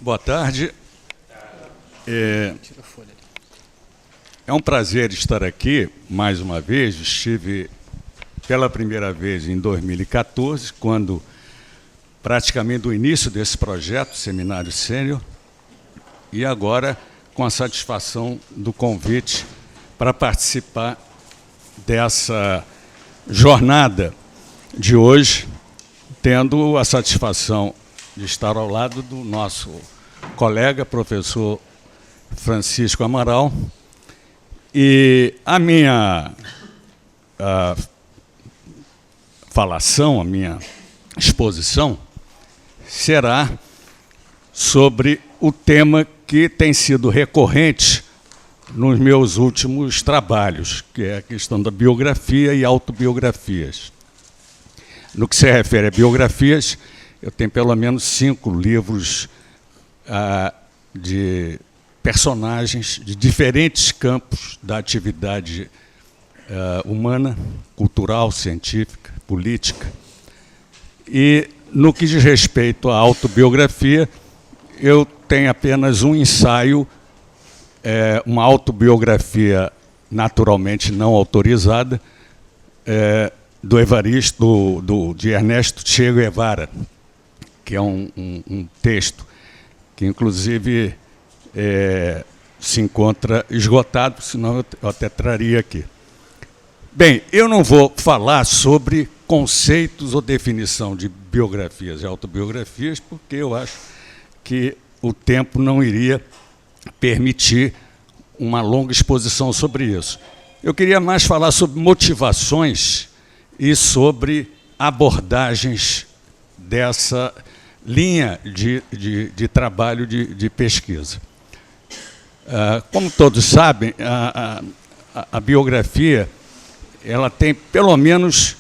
Boa tarde. É um prazer estar aqui mais uma vez. Estive pela primeira vez em 2014, quando praticamente do início desse projeto, Seminário Sênior, e agora com a satisfação do convite para participar dessa jornada de hoje, tendo a satisfação de estar ao lado do nosso colega, professor Francisco Amaral. E a minha falação, a minha exposição, será sobre o tema que tem sido recorrente nos meus últimos trabalhos, que é a questão da biografia e autobiografias. No que se refere a biografias, eu tenho pelo menos 5 livros de personagens de diferentes campos da atividade humana, cultural, científica, política. E, no que diz respeito à autobiografia, eu tenho apenas um ensaio, uma autobiografia naturalmente não autorizada, de Ernesto Che Guevara, que é um texto que, inclusive, se encontra esgotado, senão eu até traria aqui. Bem, eu não vou falar sobre conceitos ou definição de biografias e autobiografias, porque eu acho que o tempo não iria permitir uma longa exposição sobre isso. Eu queria mais falar sobre motivações e sobre abordagens dessa linha de trabalho de pesquisa. Como todos sabem, a biografia ela tem pelo menos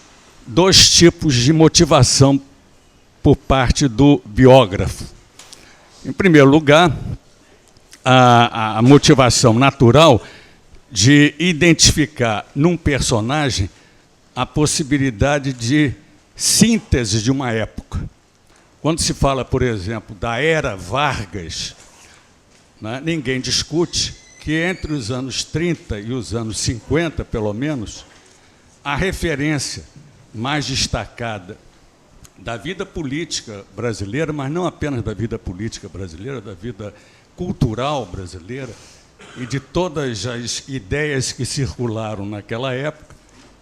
2 tipos de motivação por parte do biógrafo. Em primeiro lugar, a motivação natural de identificar num personagem a possibilidade de síntese de uma época. Quando se fala, por exemplo, da Era Vargas, né, ninguém discute que entre os anos 30 e os anos 50, pelo menos, a referência mais destacada da vida política brasileira, mas não apenas da vida política brasileira, da vida cultural brasileira e de todas as ideias que circularam naquela época,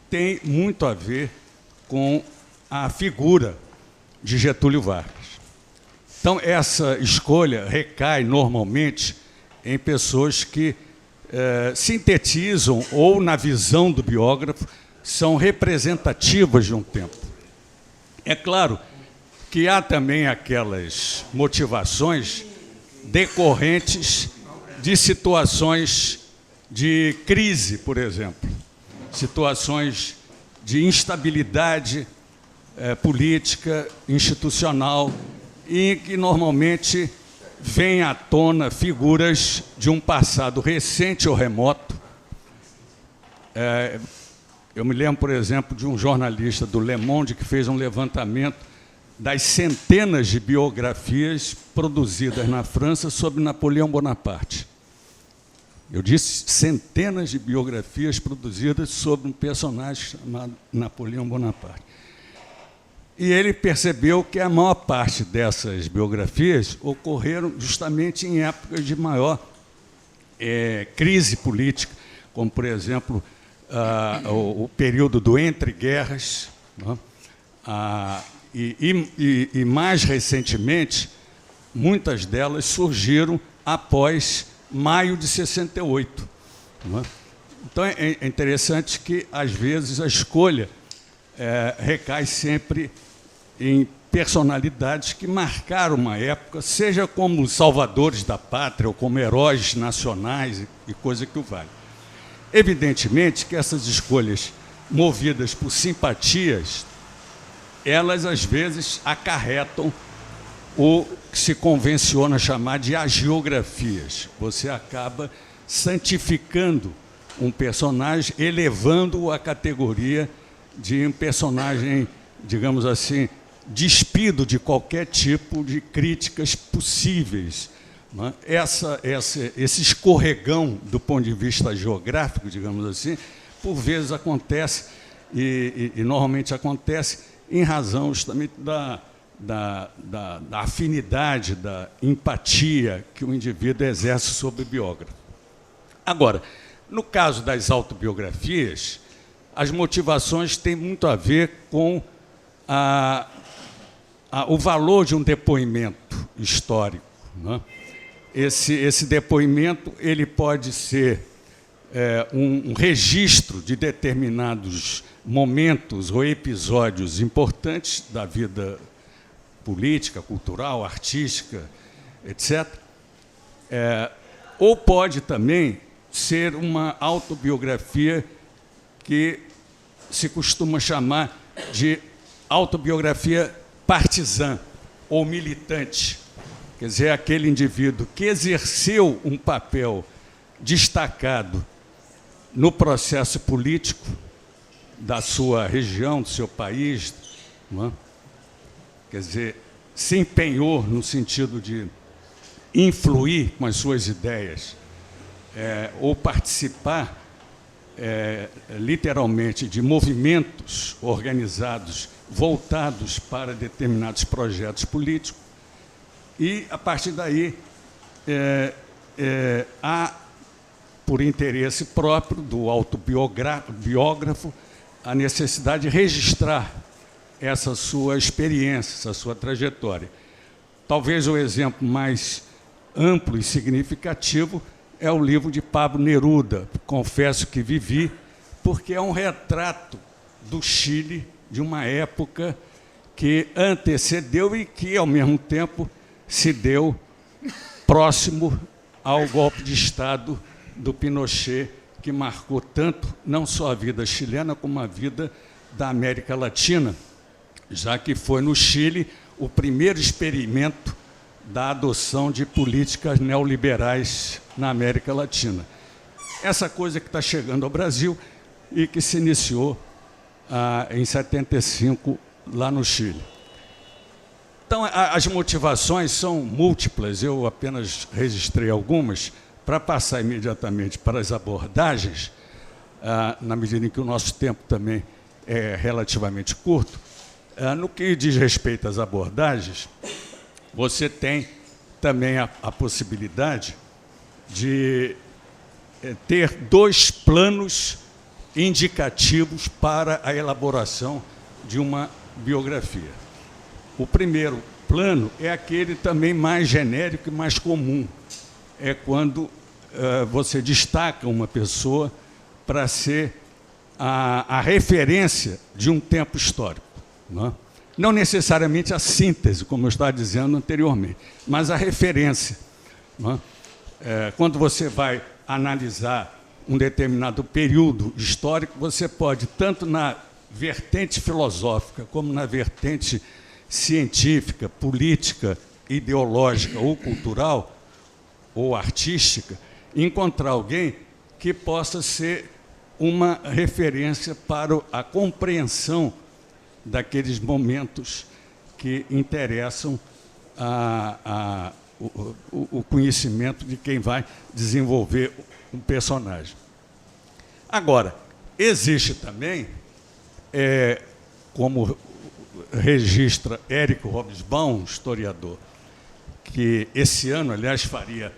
tem muito a ver com a figura de Getúlio Vargas. Então, essa escolha recai normalmente em pessoas que sintetizam ou, na visão do biógrafo, são representativas de um tempo. É claro que há também aquelas motivações decorrentes de situações de crise, por exemplo, situações de instabilidade política, institucional, e que normalmente vêm à tona figuras de um passado recente ou remoto. Eu me lembro, por exemplo, de um jornalista do Le Monde que fez um levantamento das centenas de biografias produzidas na França sobre Napoleão Bonaparte. Eu disse centenas de biografias produzidas sobre um personagem chamado Napoleão Bonaparte. E ele percebeu que a maior parte dessas biografias ocorreram justamente em épocas de maior crise política, como, por exemplo, o período do entre-guerras, né? E mais recentemente, muitas delas surgiram após maio de 68. Né? Então, é interessante que, às vezes, a escolha recai sempre em personalidades que marcaram uma época, seja como salvadores da pátria ou como heróis nacionais e coisa que o vale. Evidentemente que essas escolhas movidas por simpatias, elas, às vezes, acarretam o que se convenciona chamar de agiografias. Você acaba santificando um personagem, elevando-o à categoria de um personagem, digamos assim, despido de qualquer tipo de críticas possíveis. Né? Esse escorregão, do ponto de vista geográfico, digamos assim, por vezes acontece, e normalmente acontece, em razão justamente da afinidade, da empatia que o indivíduo exerce sobre o biógrafo. Agora, no caso das autobiografias, as motivações têm muito a ver com o valor de um depoimento histórico. Né? Esse depoimento ele pode ser um registro de determinados momentos ou episódios importantes da vida política, cultural, artística, etc. Ou pode também ser uma autobiografia que se costuma chamar de autobiografia partizã ou militante. Quer dizer, aquele indivíduo que exerceu um papel destacado no processo político da sua região, do seu país, não é? Quer dizer, se empenhou no sentido de influir com as suas ideias, ou participar, literalmente, de movimentos organizados voltados para determinados projetos políticos, e, a partir daí, há, por interesse próprio do autobiógrafo, a necessidade de registrar essa sua experiência, essa sua trajetória. Talvez o exemplo mais amplo e significativo é o livro de Pablo Neruda, Confesso que Vivi, porque é um retrato do Chile de uma época que antecedeu e que, ao mesmo tempo, se deu próximo ao golpe de Estado do Pinochet, que marcou tanto, não só a vida chilena, como a vida da América Latina, já que foi no Chile o primeiro experimento da adoção de políticas neoliberais na América Latina. Essa coisa que está chegando ao Brasil e que se iniciou em 75, lá no Chile. Então, as motivações são múltiplas, eu apenas registrei algumas, para passar imediatamente para as abordagens, na medida em que o nosso tempo também é relativamente curto. No que diz respeito às abordagens, você tem também a possibilidade de ter dois planos indicativos para a elaboração de uma biografia. O primeiro plano é aquele também mais genérico e mais comum. É quando você destaca uma pessoa para ser a referência de um tempo histórico. Não necessariamente a síntese, como eu estava dizendo anteriormente, mas a referência. Quando você vai analisar um determinado período histórico, você pode, tanto na vertente filosófica, como na vertente científica, política, ideológica ou cultural, ou artística, encontrar alguém que possa ser uma referência para a compreensão daqueles momentos que interessam o conhecimento de quem vai desenvolver um personagem. Agora, existe também, como registra Érico Hobsbawm, historiador, que esse ano, aliás, faria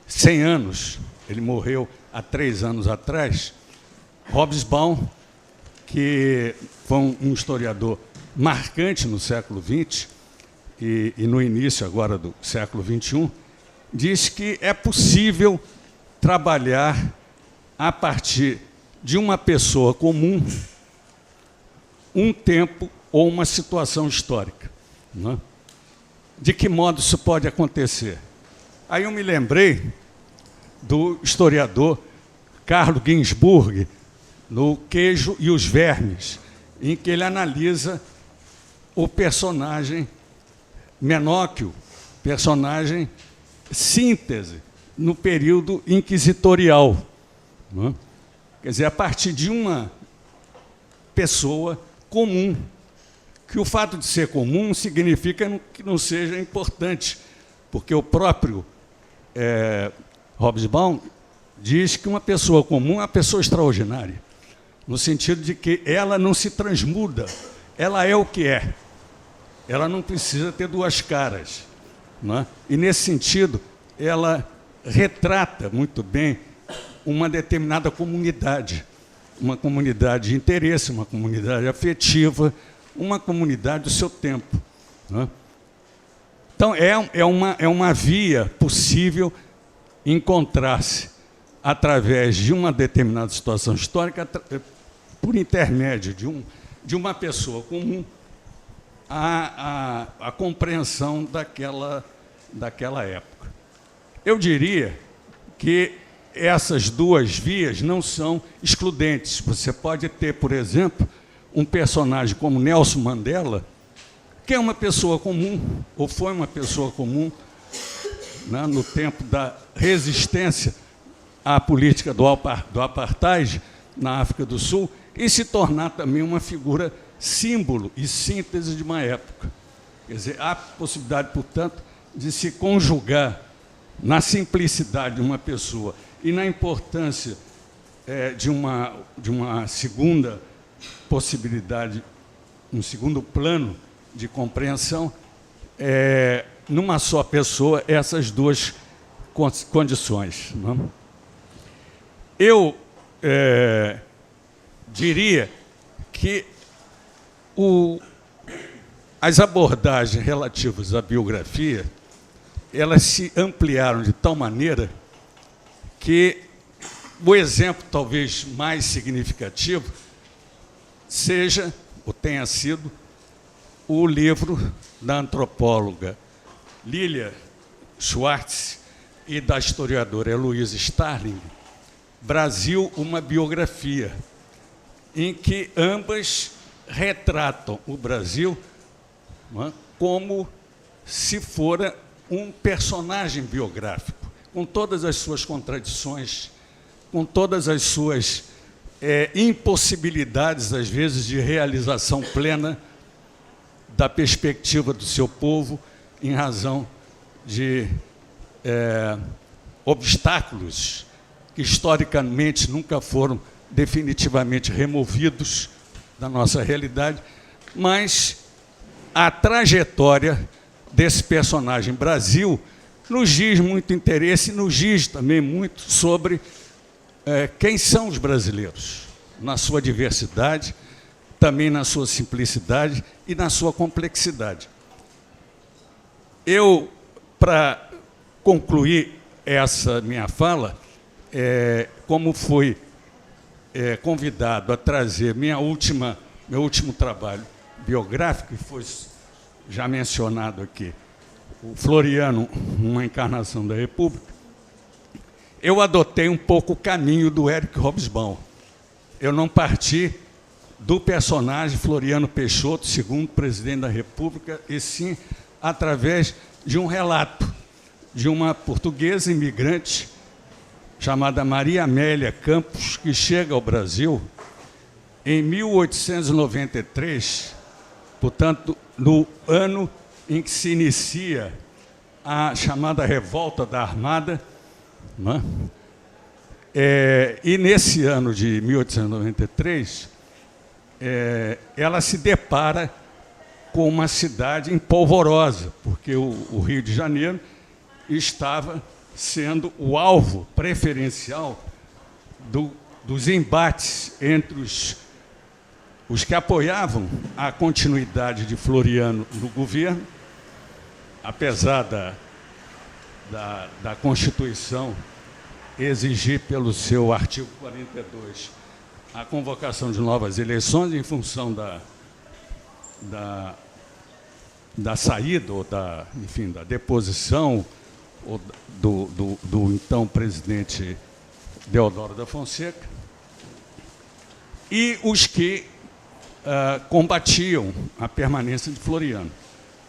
100 anos, ele morreu há 3 anos atrás. Hobsbawm, que foi um historiador marcante no século XX e no início agora do século XXI, diz que é possível trabalhar a partir de uma pessoa comum um tempo ou uma situação histórica. Não é? De que modo isso pode acontecer? Aí eu me lembrei do historiador Carlo Ginzburg, no Queijo e os Vermes, em que ele analisa o personagem Menóquio, personagem síntese, no período inquisitorial. Não é? Quer dizer, a partir de uma pessoa comum que o fato de ser comum significa que não seja importante, porque o próprio Hobsbawm diz que uma pessoa comum é uma pessoa extraordinária, no sentido de que ela não se transmuda, ela é o que é. Ela não precisa ter duas caras, não é? E, nesse sentido, ela retrata muito bem uma determinada comunidade, uma comunidade de interesse, uma comunidade afetiva, uma comunidade do seu tempo, não é? Então, é uma via possível encontrar-se, através de uma determinada situação histórica, por intermédio de uma pessoa comum, a compreensão daquela época. Eu diria que essas duas vias não são excludentes. Você pode ter, por exemplo, um personagem como Nelson Mandela, que é uma pessoa comum, ou foi uma pessoa comum, né, no tempo da resistência à política do apartheid na África do Sul, e se tornar também uma figura símbolo e síntese de uma época. Quer dizer, há possibilidade, portanto, de se conjugar na simplicidade de uma pessoa e na importância de uma segunda possibilidade, um segundo plano de compreensão, numa só pessoa, essas duas condições, não é? Eu diria que as abordagens relativas à biografia, elas se ampliaram de tal maneira que o exemplo talvez mais significativo seja, ou tenha sido, o livro da antropóloga Lilia Schwartz e da historiadora Heloísa Starling, Brasil, uma biografia, em que ambas retratam o Brasil, não é, como se fora um personagem biográfico, com todas as suas contradições, com todas as suas impossibilidades, às vezes, de realização plena da perspectiva do seu povo, em razão de obstáculos que, historicamente, nunca foram definitivamente removidos da nossa realidade, mas a trajetória desse personagem Brasil nos diz muito interesse e nos diz também muito sobre quem são os brasileiros, na sua diversidade, também na sua simplicidade e na sua complexidade. Eu, para concluir essa minha fala, como fui convidado a trazer meu último trabalho biográfico, que foi já mencionado aqui, o Floriano, uma encarnação da República, eu adotei um pouco o caminho do Eric Hobsbawm. Eu não parti do personagem Floriano Peixoto, segundo presidente da República, e sim através de um relato de uma portuguesa imigrante chamada Maria Amélia Campos, que chega ao Brasil em 1893, portanto, no ano em que se inicia a chamada Revolta da Armada, não é? E nesse ano de 1893, ela se depara com uma cidade empolvorosa, porque o Rio de Janeiro estava sendo o alvo preferencial dos embates entre os que apoiavam a continuidade de Floriano no governo, apesar da Constituição exigir, pelo seu artigo 42, a convocação de novas eleições em função da saída, ou enfim, da deposição ou do então presidente Deodoro da Fonseca, e os que combatiam a permanência de Floriano.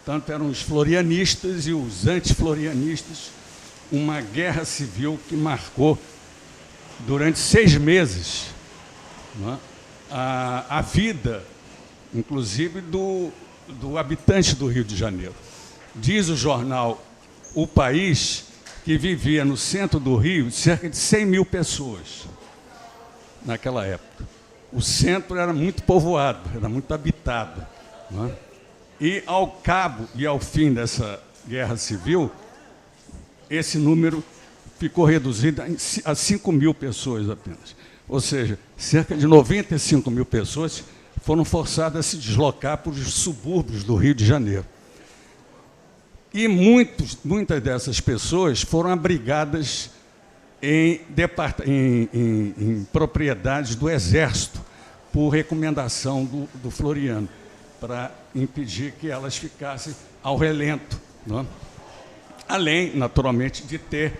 Tanto eram os florianistas e os antiflorianistas, uma guerra civil que marcou durante 6 meses, não é, a vida, inclusive, do habitante do Rio de Janeiro. Diz o jornal O País que vivia no centro do Rio cerca de 100 mil pessoas naquela época. O centro era muito povoado, era muito habitado, não é? E ao cabo e ao fim dessa guerra civil, esse número ficou reduzido a 5 mil pessoas apenas. Ou seja, cerca de 95 mil pessoas foram forçadas a se deslocar para os subúrbios do Rio de Janeiro. E muitas dessas pessoas foram abrigadas em propriedades do Exército, por recomendação do Floriano, para impedir que elas ficassem ao relento, não é? Além, naturalmente, de ter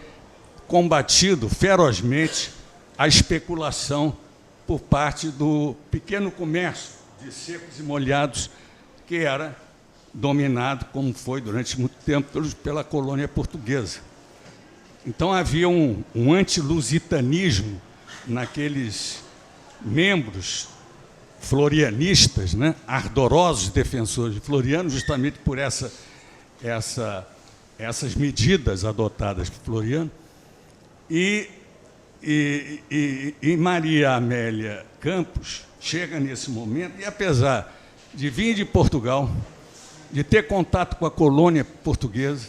combatido ferozmente a especulação por parte do pequeno comércio de secos e molhados, que era dominado, como foi durante muito tempo, pela colônia portuguesa. Então havia um antilusitanismo naqueles membros florianistas, né, ardorosos defensores de Floriano, justamente por essas medidas adotadas por Floriano. E Maria Amélia Campos chega nesse momento, e apesar de vir de Portugal, de ter contato com a colônia portuguesa,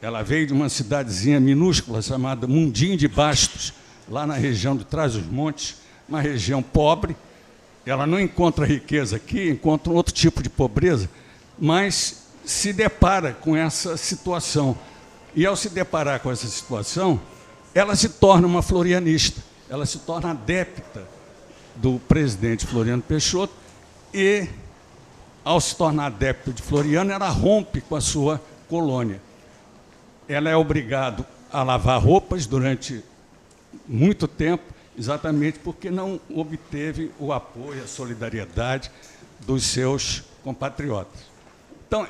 ela veio de uma cidadezinha minúscula chamada Mundim de Bastos, lá na região de Trás-os-Montes, uma região pobre. Ela não encontra riqueza aqui, encontra um outro tipo de pobreza, mas se depara com essa situação. E, ao se deparar com essa situação, ela se torna uma florianista, ela se torna adepta do presidente Floriano Peixoto e, ao se tornar adepta de Floriano, ela rompe com a sua colônia. Ela é obrigada a lavar roupas durante muito tempo, exatamente porque não obteve o apoio, a solidariedade dos seus compatriotas. Então,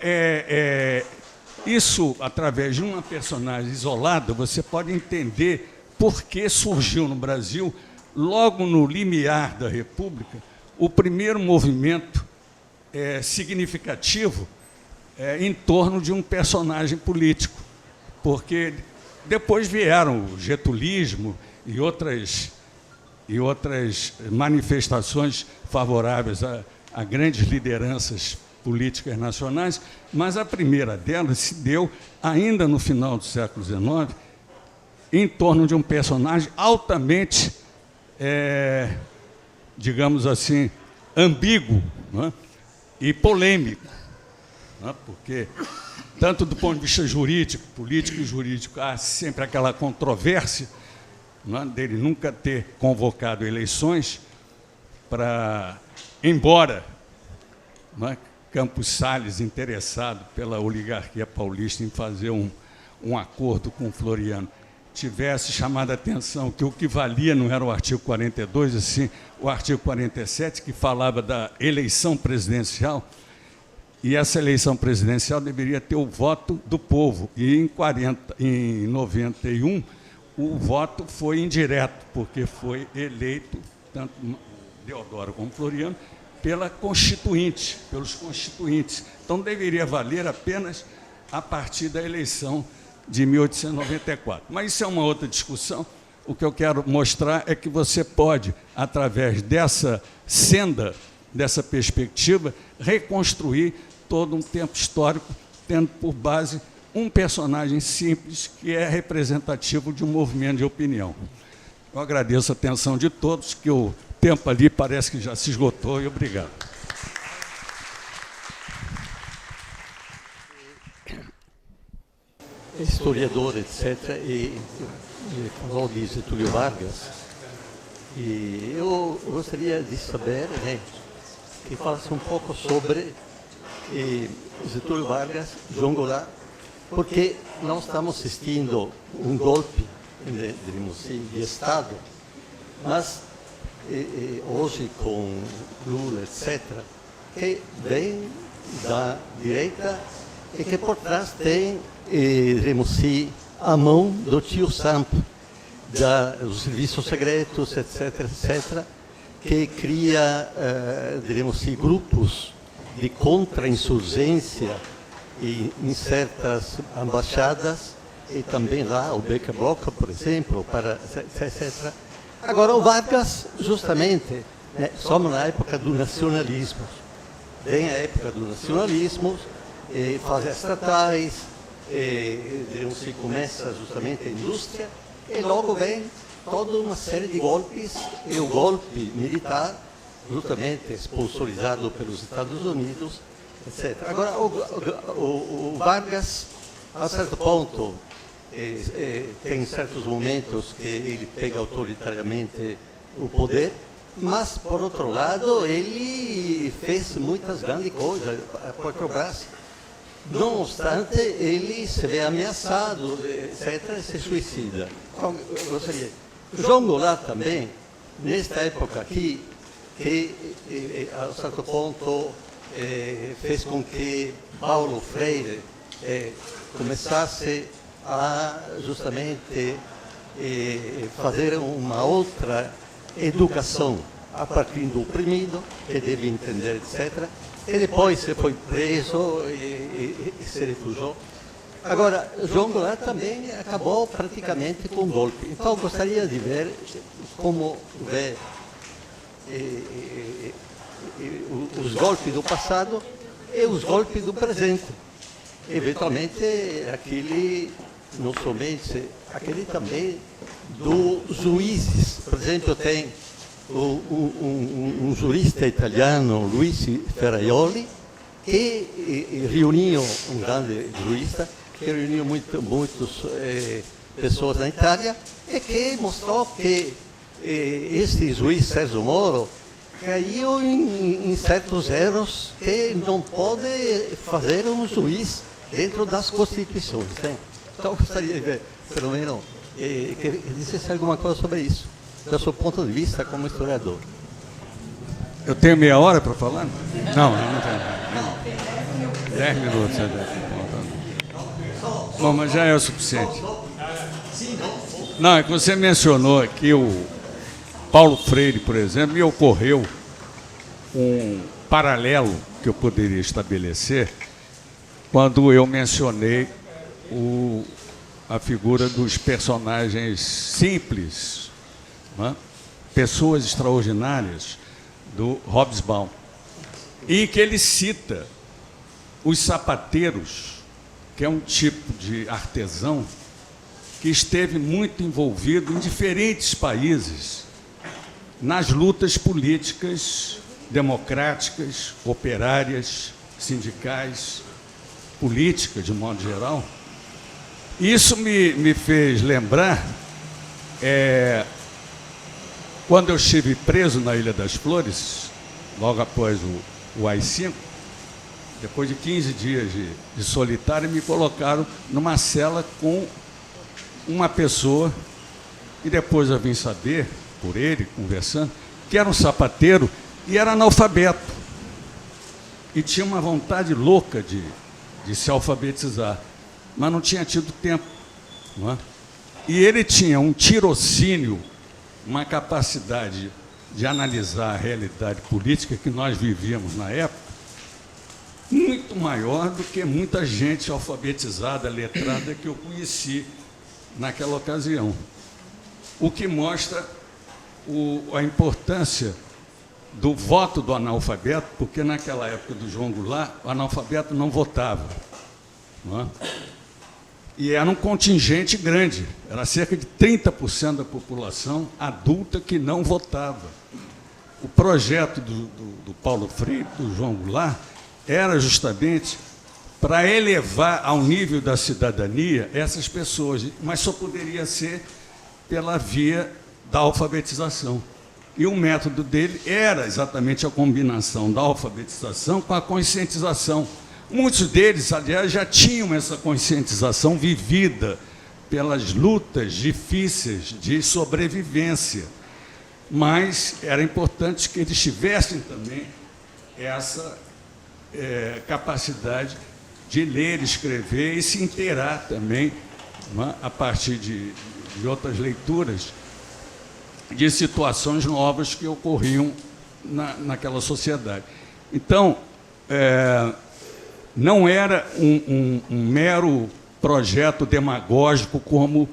isso, através de uma personagem isolada, você pode entender por que surgiu no Brasil, logo no limiar da República, o primeiro movimento significativo em torno de um personagem político, porque depois vieram o getulismo e outras manifestações favoráveis a grandes lideranças políticas nacionais, mas a primeira delas se deu ainda no final do século XIX, em torno de um personagem altamente, digamos assim, ambíguo, não é? E polêmico, não é? Porque, tanto do ponto de vista jurídico, político e jurídico, há sempre aquela controvérsia, não é? Dele nunca ter convocado eleições para, embora, não é, Campos Salles, interessado pela oligarquia paulista em fazer um acordo com o Floriano, tivesse chamado a atenção que o que valia não era o artigo 42, assim, o artigo 47, que falava da eleição presidencial, e essa eleição presidencial deveria ter o voto do povo. E em 91, o voto foi indireto, porque foi eleito, tanto Deodoro como Floriano, pelos constituintes. Então, deveria valer apenas a partir da eleição de 1894. Mas isso é uma outra discussão. O que eu quero mostrar é que você pode, através dessa senda, dessa perspectiva, reconstruir todo um tempo histórico, tendo por base um personagem simples que é representativo de um movimento de opinião. Eu agradeço a atenção de todos, que o tempo ali parece que já se esgotou, e obrigado. Historiador, etc., e falou de Getúlio Vargas, e eu gostaria de saber, né, que falasse um pouco sobre Getúlio Vargas, João Goulart, porque nós estamos assistindo um golpe, de Estado, mas hoje com Lula, etc., que vem da direita e que por trás tem, a mão do tio Sam, dos serviços secretos, etc., etc., que cria, grupos de contra-insurgência em certas embaixadas, e também lá o Beca Boca, por exemplo, etc. Agora, o Vargas, justamente, né, somos na época do nacionalismo, bem a época do nacionalismo, fase estatais, se começa justamente a indústria, e logo vem toda uma série de golpes, e o golpe militar, justamente sponsorizado pelos Estados Unidos, etc. Agora, o Vargas, a certo ponto, tem certos momentos que ele pega autoritariamente o poder, mas, por outro lado, ele fez muitas grandes coisas. A Petrobras, não obstante, ele se vê ameaçado, etc., e se suicida. Então, eu gostaria. João Goulart também, nesta época aqui, que, a certo ponto, fez com que Paulo Freire começasse a justamente fazer uma outra educação a partir do oprimido, que deve entender, etc. E depois se foi preso e se refugiou. Agora, João Goulart também acabou praticamente com o golpe. Então, gostaria de ver como vê os golpes do passado e os golpes do presente. Eventualmente, aquele, não somente, aquele também dos juízes. Por exemplo, tem um jurista italiano, Luigi Ferraioli, que reuniu, um grande jurista, que reuniu muitas pessoas na Itália, e que mostrou que este juiz Sérgio Moro caiu em certos erros que não pode fazer um juiz dentro das constituições. Né? Então, eu gostaria de ver, pelo menos, que dissesse alguma coisa sobre isso, do seu ponto de vista como historiador. Eu tenho meia hora para falar? Não, não tenho. 10 minutos. Bom, mas já é o suficiente. Não, é que você mencionou aqui o Paulo Freire, por exemplo, e ocorreu um paralelo que eu poderia estabelecer quando eu mencionei a figura dos personagens simples, né? Pessoas extraordinárias, do Hobsbawm, e que ele cita os sapateiros, que é um tipo de artesão que esteve muito envolvido em diferentes países nas lutas políticas, democráticas, operárias, sindicais, políticas, de modo geral. Isso me fez lembrar, quando eu estive preso na Ilha das Flores, logo após o AI-5, depois de 15 dias de solitário, me colocaram numa cela com uma pessoa, e depois eu vim saber, por ele, conversando, que era um sapateiro e era analfabeto. E tinha uma vontade louca de se alfabetizar, mas não tinha tido tempo. Não é? E ele tinha um tirocínio, uma capacidade de analisar a realidade política que nós vivíamos na época, muito maior do que muita gente alfabetizada, letrada, que eu conheci naquela ocasião. O que mostra a importância do voto do analfabeto, porque naquela época do João Goulart, o analfabeto não votava. Não é? E era um contingente grande, era cerca de 30% da população adulta que não votava. O projeto do Paulo Freire, do João Goulart, era justamente para elevar ao nível da cidadania essas pessoas, mas só poderia ser pela via da alfabetização. E o método dele era exatamente a combinação da alfabetização com a conscientização. Muitos deles, aliás, já tinham essa conscientização vivida pelas lutas difíceis de sobrevivência, mas era importante que eles tivessem também essa capacidade de ler, escrever e se inteirar também, não é? A partir de outras leituras, de situações novas que ocorriam naquela sociedade. Então, não era um mero projeto demagógico como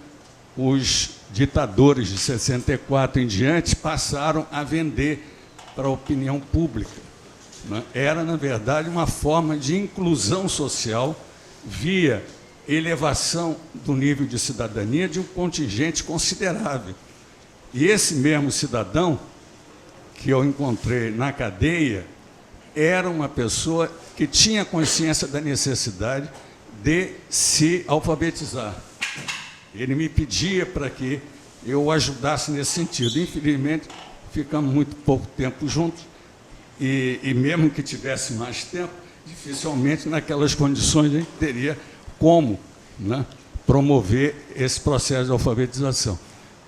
os ditadores de 64 em diante passaram a vender para a opinião pública, né? Era, na verdade, uma forma de inclusão social via elevação do nível de cidadania de um contingente considerável. E esse mesmo cidadão que eu encontrei na cadeia era uma pessoa que tinha consciência da necessidade de se alfabetizar. Ele me pedia para que eu o ajudasse nesse sentido. Infelizmente, ficamos muito pouco tempo juntos e mesmo que tivesse mais tempo, dificilmente naquelas condições a gente teria como, né, promover esse processo de alfabetização.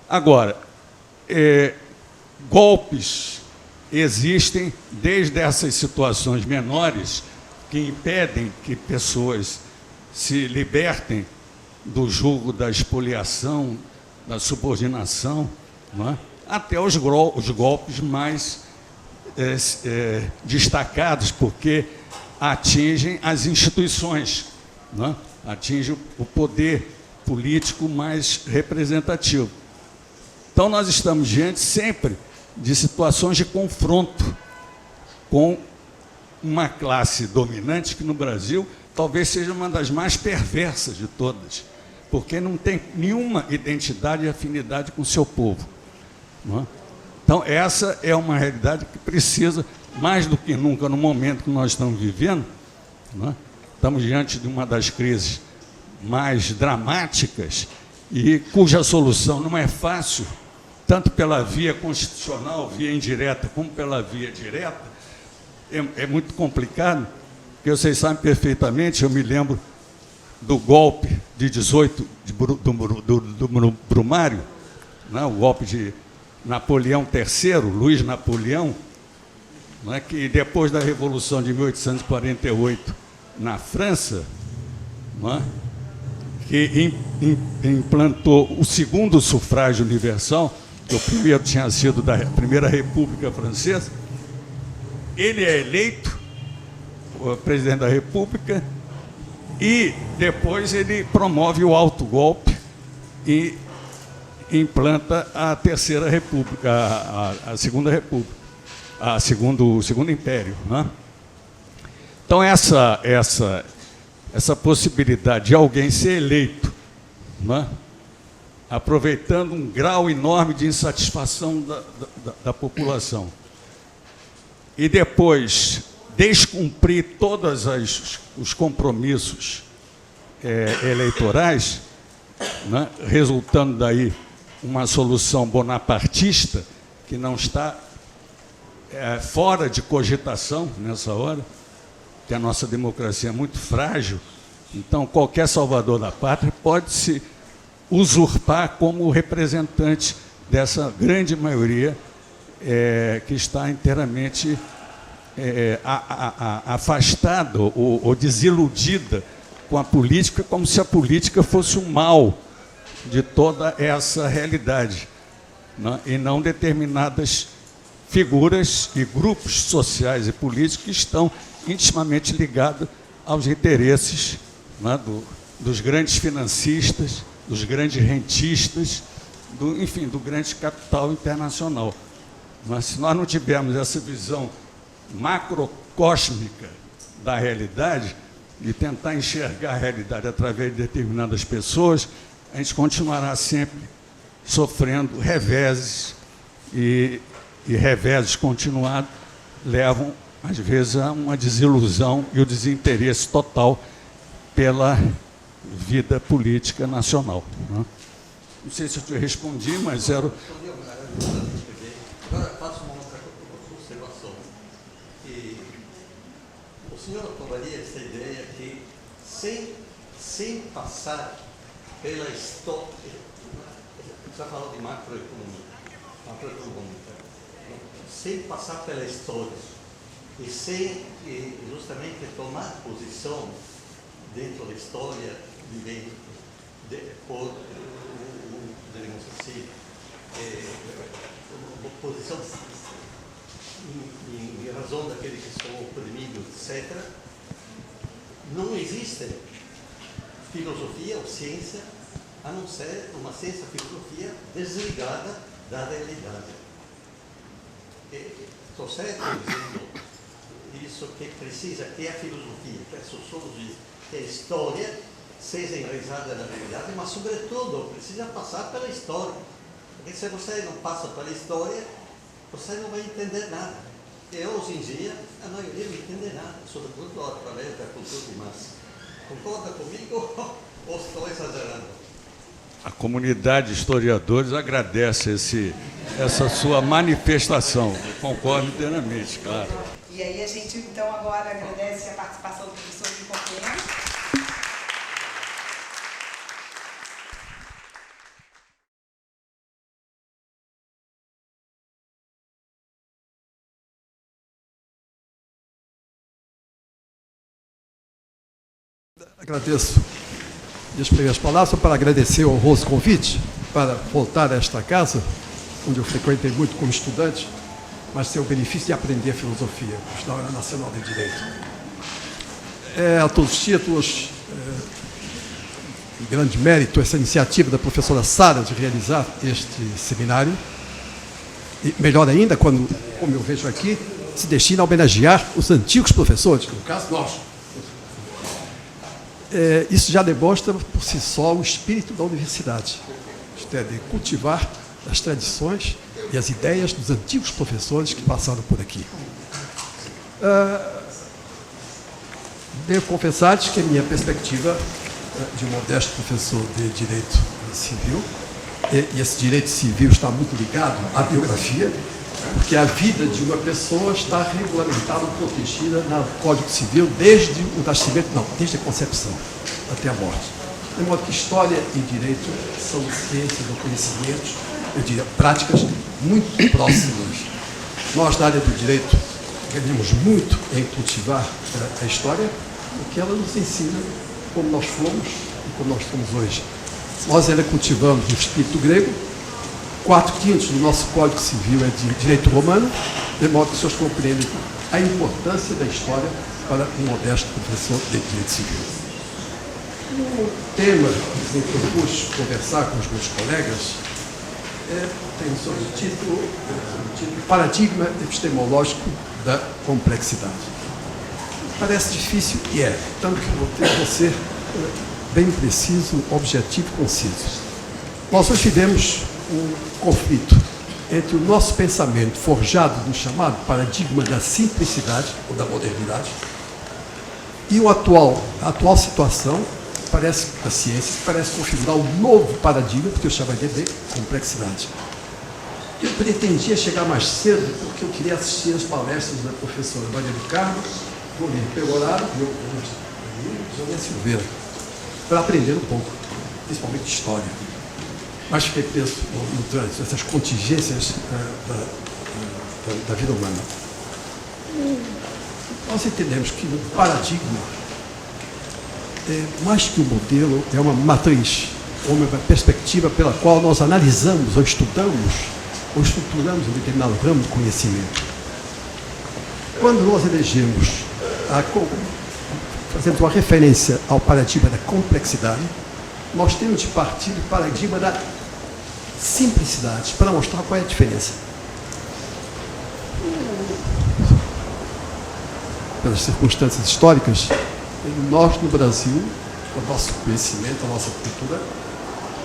Agora, golpes existem desde essas situações menores que impedem que pessoas se libertem do jugo da expoliação, da subordinação, não é? Até os golpes mais destacados, porque atingem as instituições, não é? Atingem o poder político mais representativo. Então, nós estamos diante sempre de situações de confronto com uma classe dominante que, no Brasil, talvez seja uma das mais perversas de todas, porque não tem nenhuma identidade e afinidade com o seu povo, não é? Então, essa é uma realidade que precisa, mais do que nunca, no momento que nós estamos vivendo, não é? Estamos diante de uma das crises mais dramáticas e cuja solução não é fácil, tanto pela via constitucional, via indireta, como pela via direta. É muito complicado, porque vocês sabem perfeitamente, eu me lembro do golpe de 18 do Brumário, né, o golpe de Napoleão III, Luiz Napoleão, né, que depois da Revolução de 1848 na França, né, que implantou o segundo sufrágio universal, que o primeiro tinha sido da Primeira República Francesa. Ele é eleito o presidente da República e depois ele promove o autogolpe e implanta a Terceira República, a Segunda República, o segundo Império, né? Então, essa possibilidade de alguém ser eleito, né, aproveitando um grau enorme de insatisfação da população, e depois descumprir todos os compromissos eleitorais, né, resultando daí uma solução bonapartista que não está fora de cogitação nessa hora, que a nossa democracia é muito frágil. Então, qualquer salvador da pátria pode se usurpar como representante dessa grande maioria que está inteiramente afastada ou desiludida com a política, como se a política fosse um mal de toda essa realidade, né? E não determinadas figuras e grupos sociais e políticos que estão intimamente ligados aos interesses, né, dos grandes financistas, dos grandes rentistas, enfim, do grande capital internacional. Mas se nós não tivermos essa visão macrocósmica da realidade e tentar enxergar a realidade através de determinadas pessoas, a gente continuará sempre sofrendo reveses, e reveses continuados levam, às vezes, a uma desilusão e o desinteresse total pela vida política nacional, né? Não sei se eu te respondi, mas era... Agora, faço uma outra observação. O senhor aprovaria essa ideia que, sem passar pela história... Você falou de macroeconomia, sem passar pela história e sem justamente tomar posição dentro da história, digamos assim, posição em razão daqueles que são oprimidos, etc., não existe filosofia ou ciência a não ser uma ciência-filosofia desligada da realidade. Estou certo dizendo isso, que precisa que a filosofia, que a sociologia, que a história seja enraizada na realidade, mas, sobretudo, precisa passar pela história. Porque se você não passa pela história, você não vai entender nada. E hoje em dia, a maioria não entende nada, sobretudo através da cultura de massa. Concorda comigo ou estou exagerando? A comunidade de historiadores agradece essa sua manifestação. Concordo inteiramente, claro. E aí a gente, então, agora agradece a participação do professor de Companhia. Agradeço as primeiras palavras para agradecer o honroso convite para voltar a esta casa, onde eu frequentei muito como estudante, mas ter o benefício de aprender filosofia, na Escola Nacional de Direito. A todos os títulos, de grande mérito essa iniciativa da professora Sara de realizar este seminário, e melhor ainda, quando, como eu vejo aqui, se destina a homenagear os antigos professores, no caso nós. Isso já demonstra por si só o espírito da universidade, isto é, de cultivar as tradições e as ideias dos antigos professores que passaram por aqui. Devo confessar-lhes que a minha perspectiva de um modesto professor de Direito Civil, e esse Direito Civil está muito ligado à biografia, porque a vida de uma pessoa está regulamentada, protegida no Código Civil desde o nascimento, não, desde a concepção até a morte. De modo que história e direito são ciências ou conhecimentos, eu diria, práticas muito próximas. Nós, na área do direito, ganhamos muito em cultivar a história, porque ela nos ensina como nós fomos e como nós somos hoje. Nós ainda cultivamos o espírito grego. 4/5 do nosso Código Civil é de direito romano, de modo que os senhores compreendem a importância da história para um modesto professor de direito civil. O tema que eu propus conversar com os meus colegas tem o subtítulo Paradigma Epistemológico da Complexidade. Parece difícil e é, tanto que vou ter que ser bem preciso, objetivo e conciso. Nós hoje tivemos um conflito entre o nosso pensamento forjado no chamado paradigma da simplicidade ou da modernidade e a atual situação da ciência, que parece configurar um novo paradigma, que eu chamaria de complexidade. Eu pretendia chegar mais cedo porque eu queria assistir as palestras da professora Maria do Carmo, do Lino Pegoraro e José Silveira, para aprender um pouco, principalmente de história. Mas fiquei preso no trânsito, essas contingências da vida humana. Nós entendemos que o paradigma, mais que um modelo, é uma matriz, uma perspectiva pela qual nós analisamos ou estudamos ou estruturamos um determinado ramo de conhecimento. Quando nós elegemos, fazemos uma referência ao paradigma da complexidade, nós temos de partir do paradigma da simplicidade, para mostrar qual é a diferença. Pelas circunstâncias históricas, nós no Brasil, o nosso conhecimento, a nossa cultura,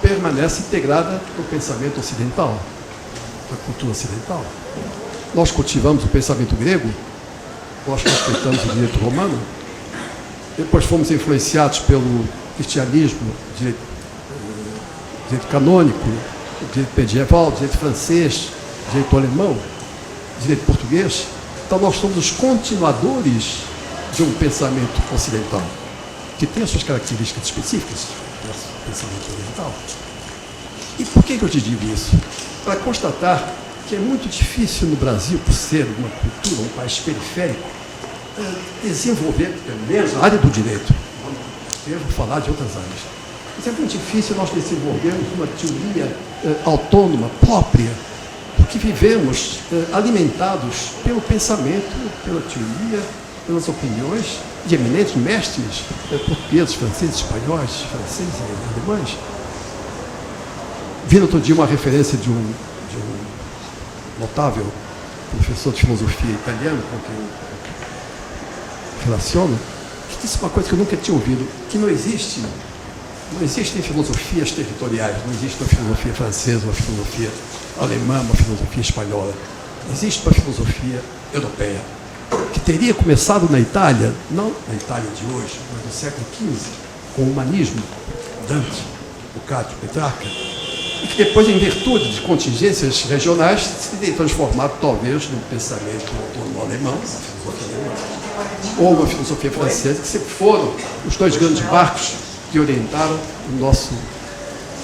permanece integrada no pensamento ocidental, na cultura ocidental. Nós cultivamos o pensamento grego, nós respeitamos o direito romano, depois fomos influenciados pelo cristianismo, direito canônico, direito medieval, direito francês, direito alemão, direito português. Então nós somos os continuadores de um pensamento ocidental, que tem as suas características específicas do pensamento oriental. E por que eu te digo isso? Para constatar que é muito difícil no Brasil, por ser uma cultura, um país periférico, desenvolver, pelo menos na área do direito, devo falar de outras áreas, mas é muito difícil nós desenvolvermos uma teoria autônoma, própria, porque vivemos alimentados pelo pensamento, pela teoria pelas opiniões de eminentes mestres portugueses, franceses, espanhóis, franceses e alemães. Vi outro dia uma referência de um notável professor de filosofia italiano, com quem eu relaciono, que disse uma coisa que eu nunca tinha ouvido, que não existem filosofias territoriais, não existe uma filosofia francesa, uma filosofia alemã, uma filosofia espanhola. Existe uma filosofia europeia, que teria começado na Itália, não na Itália de hoje, mas no século XV, com o humanismo, Dante, Boccaccio, Petrarca, e que depois, em virtude de contingências regionais, se teria transformado talvez num pensamento autônomo alemão, uma filosofia alemã, ou uma filosofia francesa, que sempre foram os dois grandes barcos que orientaram o nosso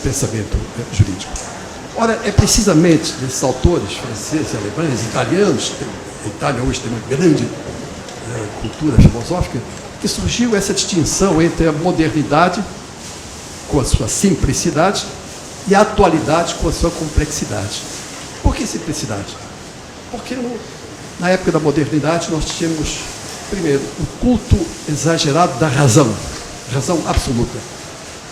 pensamento jurídico. Ora, é precisamente desses autores franceses, alemães, italianos, a Itália hoje tem uma grande cultura filosófica, que surgiu essa distinção entre a modernidade, com a sua simplicidade, e a atualidade com a sua complexidade. Por que simplicidade? Porque na época da modernidade nós tínhamos, primeiro, o culto exagerado da razão absoluta,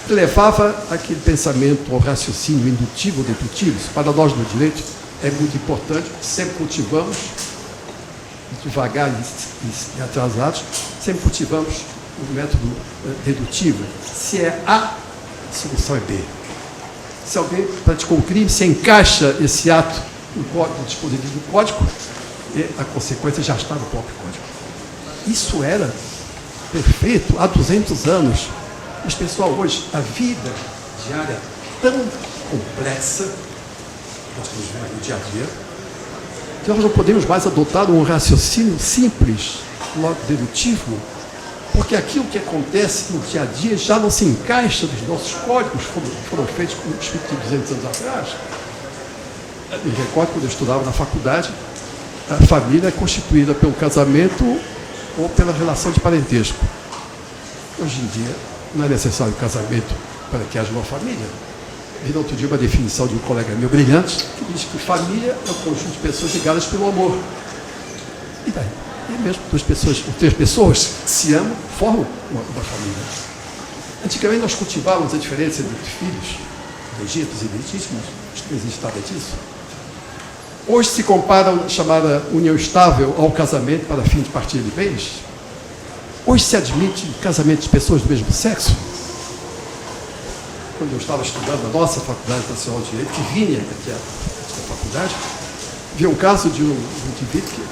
que levava aquele pensamento ao raciocínio indutivo ou dedutivo. Isso, para nós no direito, é muito importante, sempre cultivamos, devagar e atrasados, sempre cultivamos o método dedutivo. Se é A, a solução é B. Se alguém praticou um crime, se encaixa esse ato no dispositivo do código, e a consequência já está no próprio código. Isso era perfeito há 200 anos. Mas, pessoal, hoje, a vida diária tão complexa, nós estamos vendo no dia a dia, que nós não podemos mais adotar um raciocínio simples, logo dedutivo, porque aquilo que acontece no dia a dia já não se encaixa nos nossos códigos, foram feitos com o espírito de 200 anos atrás. Me recordo, quando eu estudava na faculdade, a família é constituída pelo casamento ou pela relação de parentesco. Hoje em dia, não é necessário casamento para que haja uma família. Vi outro dia uma definição de um colega meu brilhante, que diz que família é um conjunto de pessoas ligadas pelo amor. E daí? E mesmo três pessoas que se amam, formam uma família. Antigamente nós cultivávamos a diferença entre filhos legítimos e ilegítimos, acho que não existe nada disso. Hoje se compara a chamada união estável ao casamento para fim de partilha de bens. Hoje se admite casamento de pessoas do mesmo sexo. Quando eu estava estudando na nossa Faculdade Nacional de Direito, que vinha aqui à faculdade, vi um caso de um indivíduo que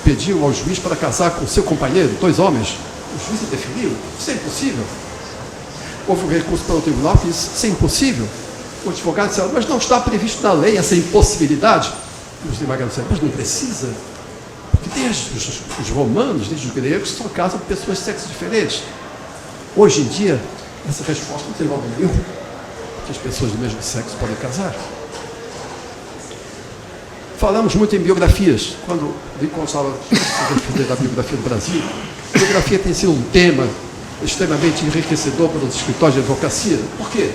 pediu ao juiz para casar com seu companheiro, 2 homens. O juiz interferiu. Isso é impossível. Houve um recurso para o tribunal que disse: isso é impossível. O advogado disse: mas não está previsto na lei essa impossibilidade. E os desembargadores disseram: mas não precisa. Porque desde os romanos, desde os gregos, só casam pessoas de sexos diferentes. Hoje em dia, essa resposta não tem valor nenhum, porque as pessoas do mesmo sexo podem casar. Falamos muito em biografias. Quando estava defendendo a biografia do Brasil, a biografia tem sido um tema extremamente enriquecedor para os escritórios de advocacia. Por quê?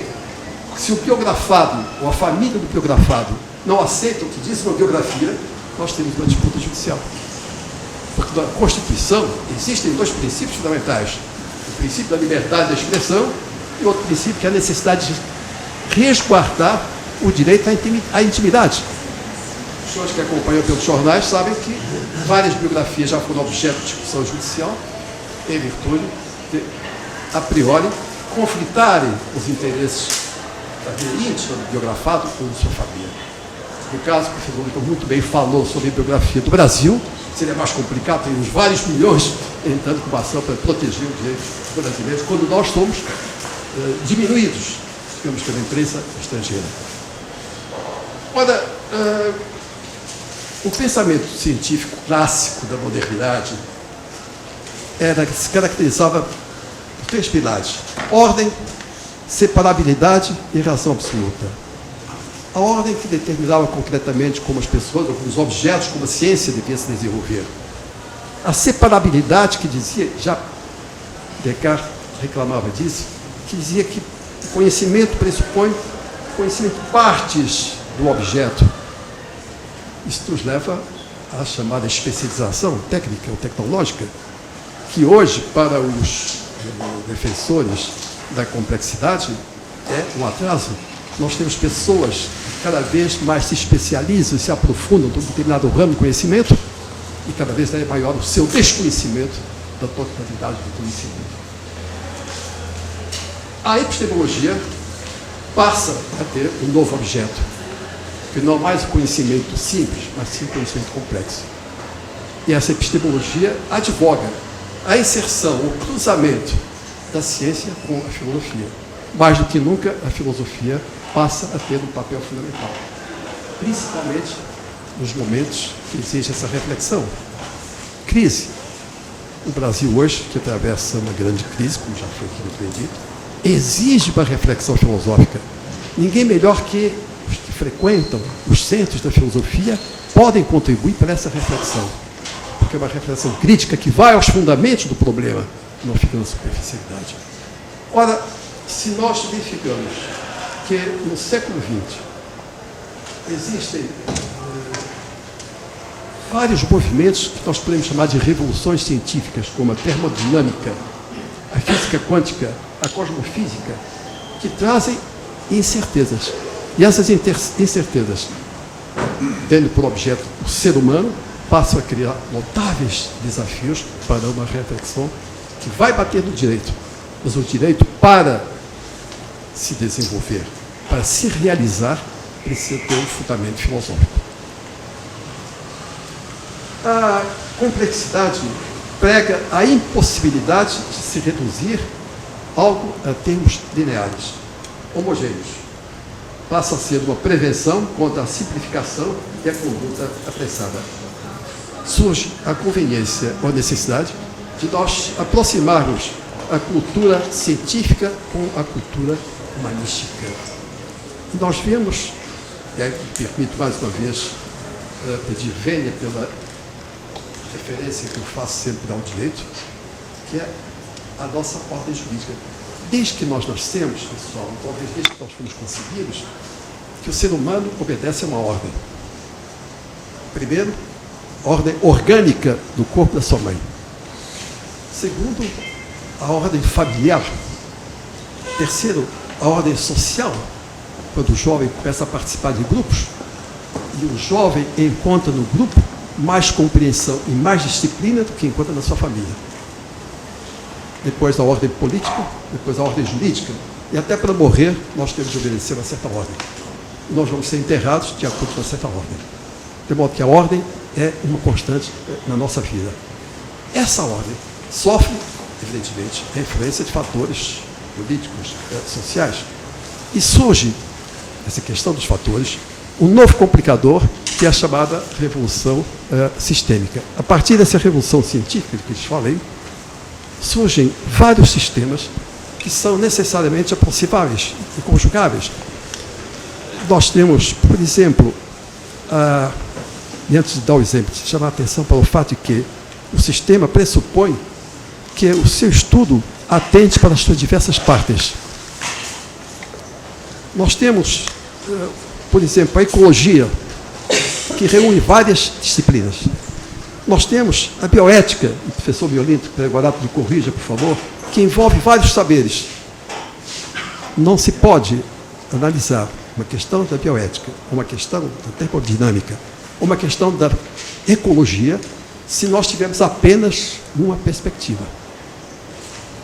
Porque se o biografado ou a família do biografado não aceita o que diz uma biografia, nós temos uma disputa judicial. Porque na Constituição existem 2 princípios fundamentais: o princípio da liberdade da expressão e outro princípio, que é a necessidade de resguardar o direito à intimidade. As pessoas que acompanham pelos jornais sabem que várias biografias já foram objeto de discussão judicial em virtude de, a priori, conflitarem os interesses da vida íntima do biografado com a sua família. No caso, o professor Lucas muito bem falou sobre a biografia do Brasil, seria mais complicado, tem uns vários milhões entrando com ação para proteger o direito dos brasileiros, quando nós somos diminuídos, digamos, pela imprensa estrangeira. Ora, o pensamento científico clássico da modernidade se caracterizava por 3 pilares: ordem, separabilidade e razão absoluta. A ordem que determinava concretamente como as pessoas, ou como os objetos, como a ciência devia se desenvolver. A separabilidade, que dizia, já Descartes reclamava disso, que dizia que o conhecimento pressupõe conhecimento de partes do objeto. Isso nos leva à chamada especialização técnica ou tecnológica. que hoje, para os defensores da complexidade, é um atraso. Nós temos pessoas que cada vez mais se especializam e se aprofundam em um determinado ramo de conhecimento e cada vez é maior o seu desconhecimento da totalidade do conhecimento. A epistemologia passa a ter um novo objeto, que não é mais o conhecimento simples, mas sim o conhecimento complexo. E essa epistemologia advoga a inserção, o cruzamento da ciência com a filosofia. Mais do que nunca, a filosofia passa a ter um papel fundamental, principalmente nos momentos que exige essa reflexão. Crise. O Brasil hoje, que atravessa uma grande crise, como já foi aqui repreendido, exige uma reflexão filosófica. Ninguém melhor que os que frequentam os centros da filosofia podem contribuir para essa reflexão. Porque é uma reflexão crítica que vai aos fundamentos do problema, não fica na superficialidade. Ora, se nós verificamos que no século XX existem vários movimentos que nós podemos chamar de revoluções científicas, como a termodinâmica, a física quântica, a cosmofísica, que trazem incertezas. E essas incertezas, tendo por objeto o ser humano, passam a criar notáveis desafios para uma reflexão que vai bater no direito. Mas o direito, para se desenvolver, para se realizar, precisa ter um fundamento filosófico. A complexidade prega a impossibilidade de se reduzir algo a termos lineares, homogêneos. Passa a ser uma prevenção contra a simplificação e a conduta apressada. Surge a conveniência ou a necessidade de nós aproximarmos a cultura científica com a cultura humanística. Nós vemos, e aí me permito mais uma vez pedir vênia pela referência que eu faço sempre ao direito, que é a nossa ordem jurídica. Desde que nós nascemos, pessoal, talvez desde que nós fomos concebidos, que o ser humano obedece a uma ordem. Primeiro, a ordem orgânica do corpo da sua mãe. Segundo, a ordem familiar. Terceiro, a ordem social, quando o jovem começa a participar de grupos, e o jovem encontra no grupo mais compreensão e mais disciplina do que encontra na sua família. Depois a ordem política, depois a ordem jurídica, e até para morrer nós temos de obedecer a certa ordem. Nós vamos ser enterrados de acordo com certa ordem. De modo que a ordem é uma constante na nossa vida. Essa ordem sofre, evidentemente, a influência de fatores políticos, sociais, e surge, essa questão dos fatores, um novo complicador, que é a chamada revolução sistêmica. A partir dessa revolução científica que eu lhes falei, surgem vários sistemas que são necessariamente aproximáveis e conjugáveis. Nós temos, por exemplo, e antes de dar o exemplo, chamar a atenção para o fato de que o sistema pressupõe que o seu estudo atende para as suas diversas partes. Nós temos, por exemplo, a ecologia, que reúne várias disciplinas. Nós temos a bioética, o professor Violino, agora me corrija, por favor, que envolve vários saberes. Não se pode analisar uma questão da bioética, uma questão da termodinâmica, uma questão da ecologia, se nós tivermos apenas uma perspectiva.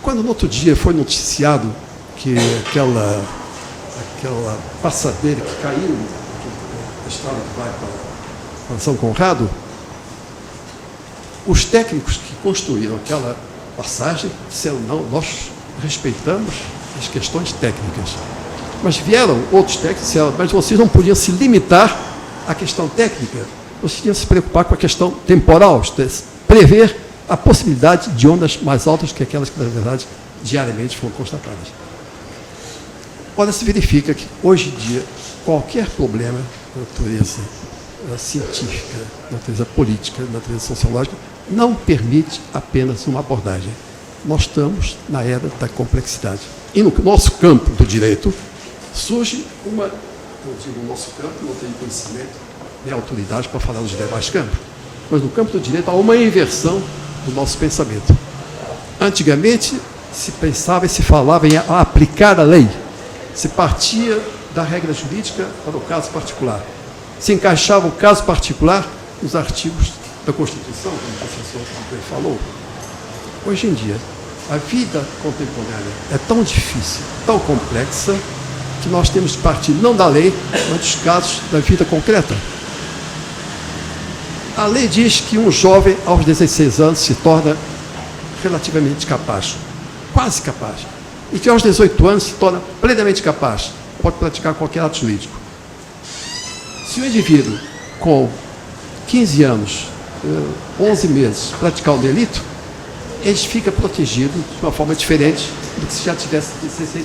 Quando no outro dia foi noticiado que aquela passadeira que caiu da estrada que vai para São Conrado, os técnicos que construíram aquela passagem disseram: não, nós respeitamos as questões técnicas. Mas vieram outros técnicos e disseram: mas vocês não podiam se limitar à questão técnica, vocês tinham que se preocupar com a questão temporal, prever a possibilidade de ondas mais altas que aquelas que, na verdade, diariamente foram constatadas. Ora, se verifica que, hoje em dia, qualquer problema de natureza científica, natureza política, natureza sociológica, não permite apenas uma abordagem. Nós estamos na era da complexidade. E no nosso campo do direito, surge uma, eu digo no nosso campo, não tenho conhecimento nem autoridade para falar dos demais campos, mas no campo do direito há uma inversão do nosso pensamento. Antigamente, se pensava e se falava em aplicar a lei. Se partia da regra jurídica para o caso particular. Se encaixava o caso particular nos artigos da Constituição, como o professor também falou. Hoje em dia, a vida contemporânea é tão difícil, tão complexa, que nós temos que partir não da lei, mas dos casos da vida concreta. A lei diz que um jovem, aos 16 anos, se torna relativamente capaz, quase capaz, e que aos 18 anos se torna plenamente capaz, pode praticar qualquer ato jurídico. Se o indivíduo, com 15 anos, 11 meses, praticar um delito, ele fica protegido de uma forma diferente do que se já tivesse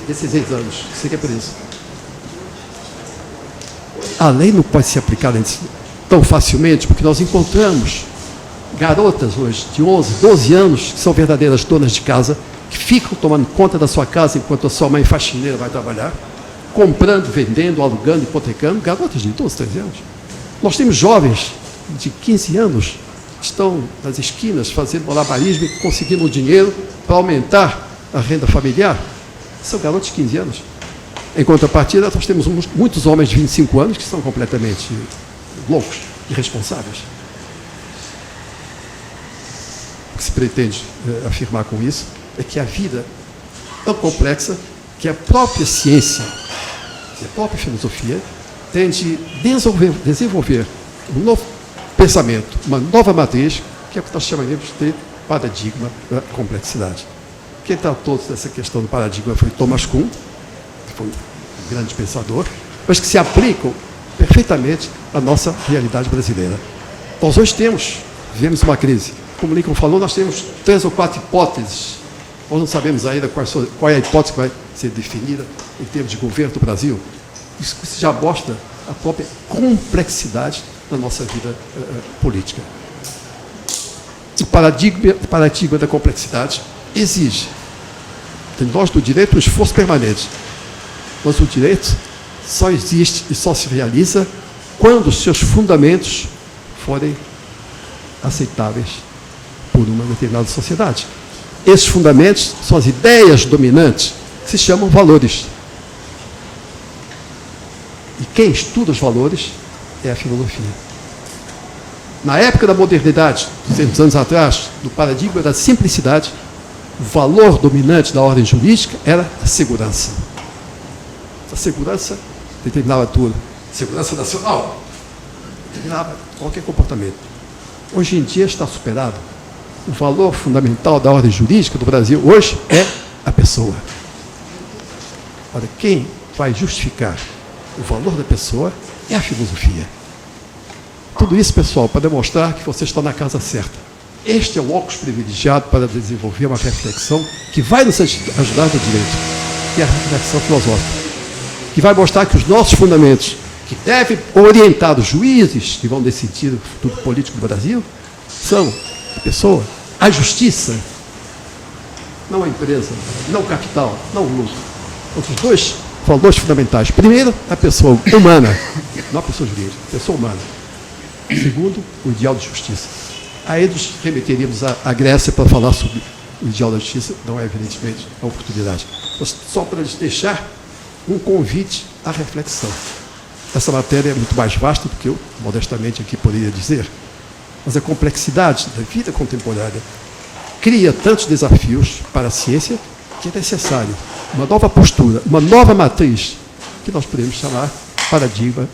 16 anos, que seria preso. A lei não pode ser aplicada tão facilmente, porque nós encontramos garotas hoje de 11, 12 anos, que são verdadeiras donas de casa, que ficam tomando conta da sua casa enquanto a sua mãe faxineira vai trabalhar, comprando, vendendo, alugando, hipotecando, garotas de 12, 13 anos. Nós temos jovens de 15 anos que estão nas esquinas fazendo malabarismo e conseguindo dinheiro para aumentar a renda familiar. São garotos de 15 anos. Em contrapartida, nós temos muitos homens de 25 anos que são completamente loucos, irresponsáveis. O que se pretende afirmar com isso é que a vida é tão complexa que a própria ciência, a própria filosofia, tem de desenvolver um novo pensamento, uma nova matriz, que é o que nós chamamos de paradigma da complexidade. Quem tratou dessa questão do paradigma foi Thomas Kuhn, que foi um grande pensador, mas que se aplicam perfeitamente à nossa realidade brasileira. Nós hoje vivemos uma crise. Como Lincoln falou, nós temos 3 ou 4 hipóteses. Nós não sabemos ainda qual é a hipótese que vai ser definida em termos de governo do Brasil. Isso já mostra a própria complexidade da nossa vida política. O paradigma da complexidade exige de nós do direito um esforço permanente. Mas o direito só existe e só se realiza quando os seus fundamentos forem aceitáveis por uma determinada sociedade. Esses fundamentos são as ideias dominantes, que se chamam valores. E quem estuda os valores é a filosofia. Na época da modernidade, 200 anos atrás, do paradigma da simplicidade, o valor dominante da ordem jurídica era a segurança. A segurança determinava tudo. Segurança nacional determinava qualquer comportamento. Hoje em dia está superado. O valor fundamental da ordem jurídica do Brasil hoje é a pessoa. Ora, quem vai justificar o valor da pessoa é a filosofia. Tudo isso, pessoal, para demonstrar que você está na casa certa. Este é o óculos privilegiado para desenvolver uma reflexão que vai nos ajudar no direito, que é a reflexão filosófica, que vai mostrar que os nossos fundamentos, que devem orientar os juízes que vão decidir o futuro político do Brasil, são a pessoa, a justiça, não a empresa, não o capital, não o lucro. Outros 2 valores fundamentais. Primeiro, a pessoa humana, não a pessoa jurídica, a pessoa humana. Segundo, o ideal de justiça. Aí nos remeteríamos à Grécia para falar sobre o ideal da justiça, não é evidentemente a oportunidade. Mas só para lhes deixar um convite à reflexão. Essa matéria é muito mais vasta do que eu, modestamente, aqui poderia dizer. Mas a complexidade da vida contemporânea cria tantos desafios para a ciência que é necessário uma nova postura, uma nova matriz, que nós podemos chamar paradigma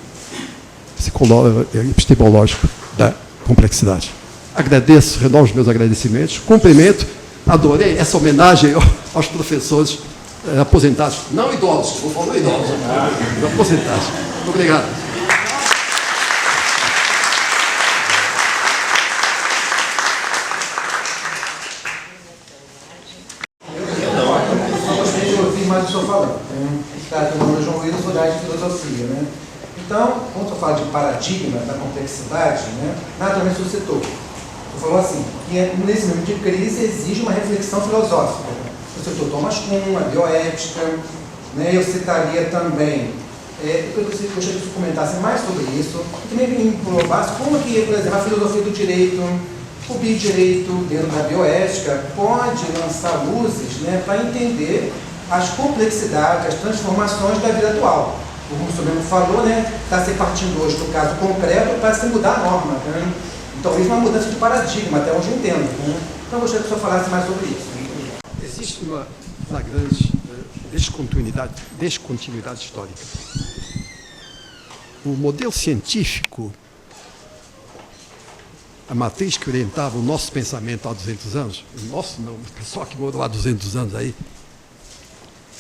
epistemológico da complexidade. Agradeço, renovo os meus agradecimentos, cumprimento, adorei essa homenagem aos professores aposentados, não idosos, não falo idosos, aposentados. Muito obrigado. Mais o senhor falando. Meu nome é João Luiz, sou da área de filosofia. Né? Então, quando eu falo de paradigma da complexidade, né, naturalmente o setor. Eu falo assim, que nesse momento de crise exige uma reflexão filosófica. O setor Thomas Kuhn, a bioética, né, eu citaria também, eu gostaria que você comentasse mais sobre isso, e também me provasse como que, por exemplo, a filosofia do direito, O biodireito, dentro da bioética, pode lançar luzes, né, para entender as complexidades, as transformações da vida atual. Como o senhor mesmo falou, né, está se partindo hoje do caso concreto para se mudar a norma. Né? Então, isso é uma mudança de paradigma, até onde eu entendo. Né? Então, eu gostaria que o senhor falasse mais sobre isso. Existe uma flagrante descontinuidade histórica. O modelo científico, a matriz que orientava o nosso pensamento há 200 anos, o nosso não, o pessoal que morou há 200 anos aí,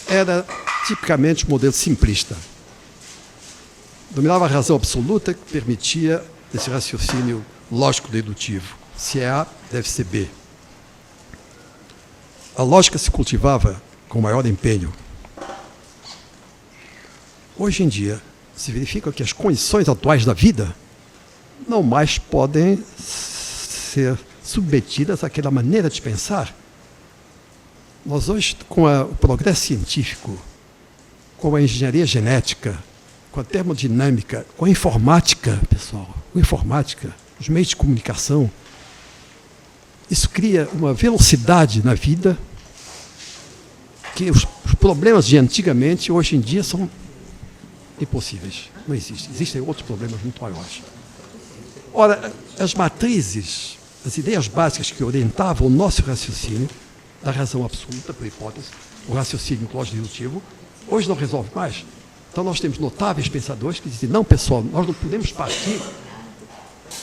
era tipicamente um modelo simplista. Dominava a razão absoluta que permitia esse raciocínio lógico-dedutivo. Se é A, deve ser B. A lógica se cultivava com maior empenho. Hoje em dia, se verifica que as condições atuais da vida não mais podem ser submetidas àquela maneira de pensar. Nós hoje, com o progresso científico, com a engenharia genética, com a termodinâmica, com a informática, pessoal, os meios de comunicação, isso cria uma velocidade na vida que os problemas de antigamente, hoje em dia, são impossíveis. Não existem. Existem outros problemas muito maiores. Ora, as matrizes, as ideias básicas que orientavam o nosso raciocínio, da razão absoluta, por hipótese, o raciocínio lógico-dedutivo, hoje não resolve mais. Então nós temos notáveis pensadores que dizem, não, pessoal, nós não podemos partir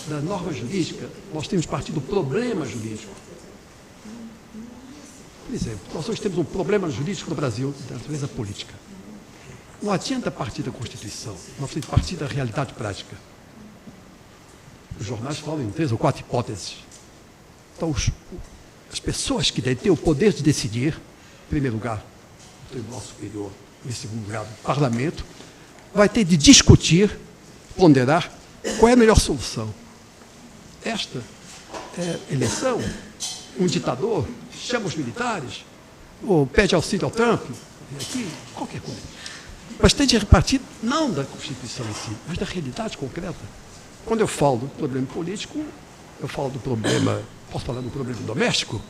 da norma jurídica, nós temos que partir do problema jurídico. Por exemplo, nós hoje temos um problema jurídico no Brasil, da natureza política. Não adianta partir da Constituição, nós temos que partir da realidade prática. Os jornais falam em 3 ou 4 hipóteses. Então, as pessoas que detêm o poder de decidir, em primeiro lugar, o Tribunal Superior, em segundo lugar, o Parlamento, vai ter de discutir, ponderar qual é a melhor solução. Esta eleição, um ditador chama os militares, ou pede auxílio ao Trump, aqui, qualquer coisa. Mas tem de repartir não da Constituição em si, mas da realidade concreta. Quando eu falo do problema político, eu falo do problema, posso falar do problema doméstico?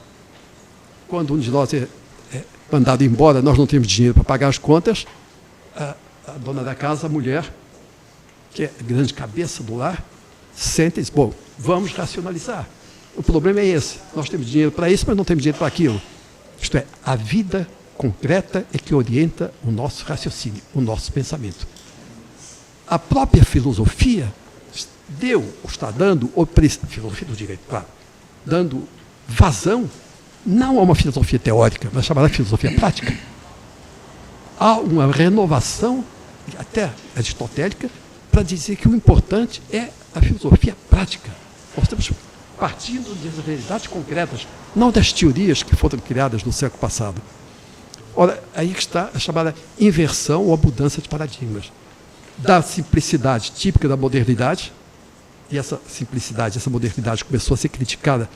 Quando um de nós é mandado embora, nós não temos dinheiro para pagar as contas, a dona da casa, a mulher, que é a grande cabeça do lar, senta e diz, bom, vamos racionalizar. O problema é esse, nós temos dinheiro para isso, mas não temos dinheiro para aquilo. Isto é, a vida concreta é que orienta o nosso raciocínio, o nosso pensamento. A própria filosofia está dando, filosofia do direito, claro, dando vazão, não a uma filosofia teórica, mas chamada filosofia prática. Há uma renovação, até aristotélica, para dizer que o importante é a filosofia prática. Nós estamos partindo das realidades concretas, não das teorias que foram criadas no século passado. Ora, aí está a chamada inversão ou a mudança de paradigmas. Da simplicidade típica da modernidade, e essa simplicidade, essa modernidade começou a ser criticada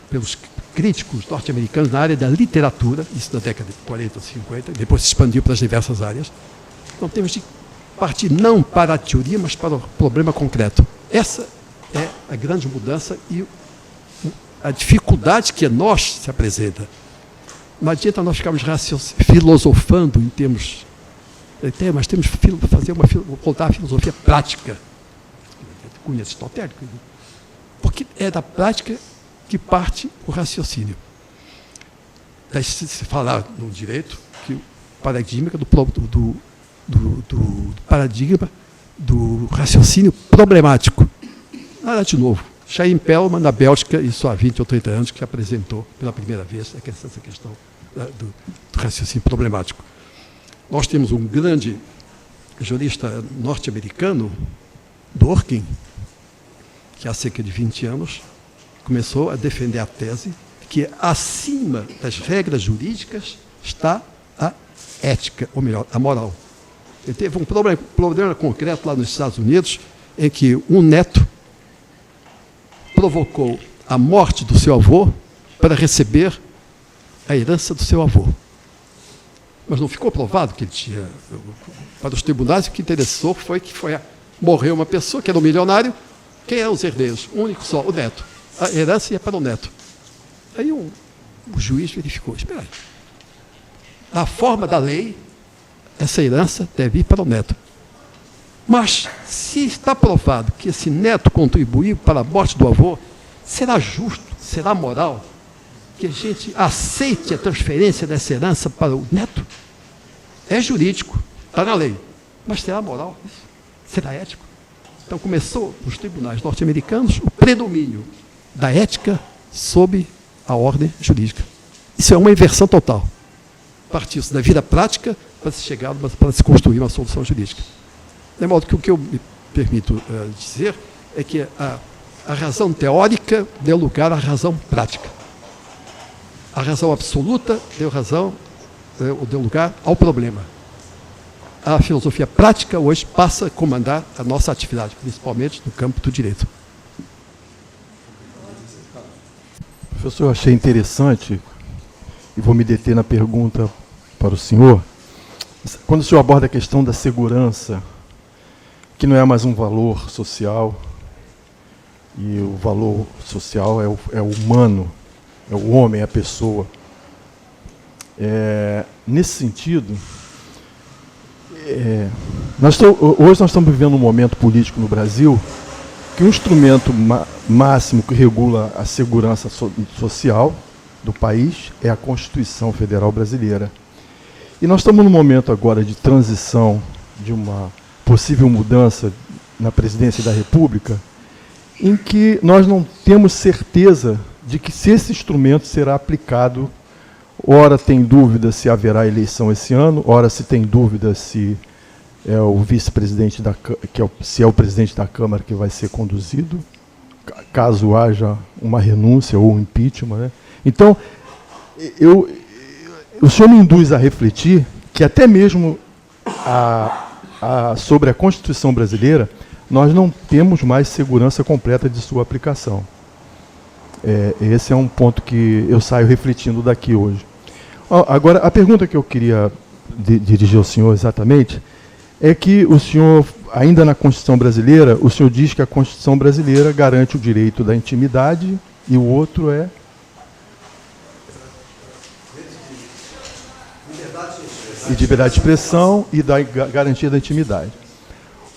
pelos críticos norte-americanos na área da literatura, isso na década de 40, 50, depois se expandiu para as diversas áreas. Então temos de partir não para a teoria, mas para o problema concreto. Essa é a grande mudança e a dificuldade que a nós se apresenta. Não adianta nós ficarmos filosofando em termos, mas temos que voltar à filosofia prática, cunho aristotélico, porque é da prática que parte o raciocínio. Daí se falar no direito que o paradigma do paradigma do raciocínio problemático. Nada de novo. Chaim Pelman, na Bélgica, isso há 20 ou 30 anos, que apresentou pela primeira vez essa questão do raciocínio problemático. Nós temos um grande jurista norte-americano, Dworkin, que há cerca de 20 anos começou a defender a tese que acima das regras jurídicas está a ética, ou melhor, a moral. Ele teve um problema concreto lá nos Estados Unidos, em que um neto provocou a morte do seu avô para receber a herança do seu avô. Mas não ficou provado que ele tinha... Para os tribunais, o que interessou foi que morreu uma pessoa que era um milionário. Quem eram os herdeiros? Um único só, o neto. a herança ia para o neto. Aí o juiz verificou, espera aí. Na forma da lei, essa herança deve ir para o neto. Mas, se está provado que esse neto contribuiu para a morte do avô, será justo, será moral que a gente aceite a transferência dessa herança para o neto? É jurídico, está na lei. Mas será moral isso? Será ético? Então começou, nos tribunais norte-americanos, o predomínio da ética sobre a ordem jurídica. Isso é uma inversão total. Partiu-se da vida prática para se chegar, para se construir uma solução jurídica. De modo que o que eu me permito dizer é que a razão teórica deu lugar à razão prática. A razão absoluta deu lugar ao problema. A filosofia prática hoje passa a comandar a nossa atividade, principalmente no campo do direito. Professor, eu achei interessante, e vou me deter na pergunta para o senhor, quando o senhor aborda a questão da segurança, que não é mais um valor social, e o valor social é o humano, é o homem, é a pessoa. Nesse sentido, hoje nós estamos vivendo um momento político no Brasil que um instrumento máximo que regula a segurança social do país é a Constituição Federal Brasileira. E nós estamos num momento agora de transição, de uma possível mudança na presidência da República, em que nós não temos certeza de que se esse instrumento será aplicado. Ora tem dúvida se haverá eleição esse ano, ora se tem dúvida se é o vice-presidente se é o presidente da Câmara que vai ser conduzido, caso haja uma renúncia ou um impeachment, né? Então, o senhor me induz a refletir que até mesmo sobre a Constituição brasileira, nós não temos mais segurança completa de sua aplicação. Esse é um ponto que eu saio refletindo daqui hoje. Agora, a pergunta que eu queria dirigir ao senhor exatamente é que o senhor, ainda na Constituição brasileira, o senhor diz que a Constituição brasileira garante o direito da intimidade e o outro é... E de liberdade de expressão e da garantia da intimidade.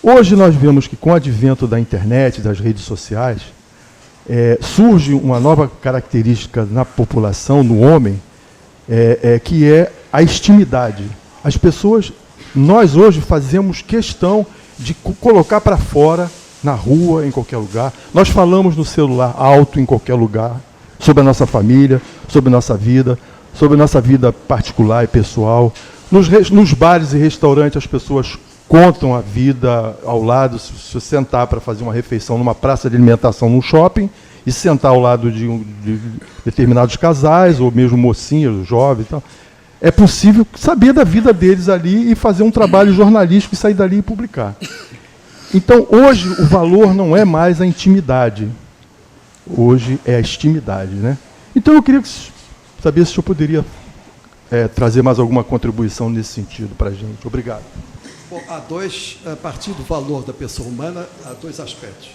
Hoje nós vemos que com o advento da internet, das redes sociais, surge uma nova característica na população, no homem, que é a intimidade. As pessoas, nós hoje fazemos questão de colocar para fora, na rua, em qualquer lugar. Nós falamos no celular alto, em qualquer lugar, sobre a nossa família, sobre a nossa vida particular e pessoal. Nos bares e restaurantes, as pessoas contam a vida ao lado. Se sentar para fazer uma refeição numa praça de alimentação, num shopping, e sentar ao lado de determinados casais, ou mesmo mocinhas, jovens, então, é possível saber da vida deles ali e fazer um trabalho jornalístico e sair dali e publicar. Então, hoje, o valor não é mais a intimidade. Hoje é a extimidade, né? Então, eu queria saber se o senhor poderia trazer mais alguma contribuição nesse sentido para a gente. Obrigado. Bom, a partir do valor da pessoa humana, há dois aspectos.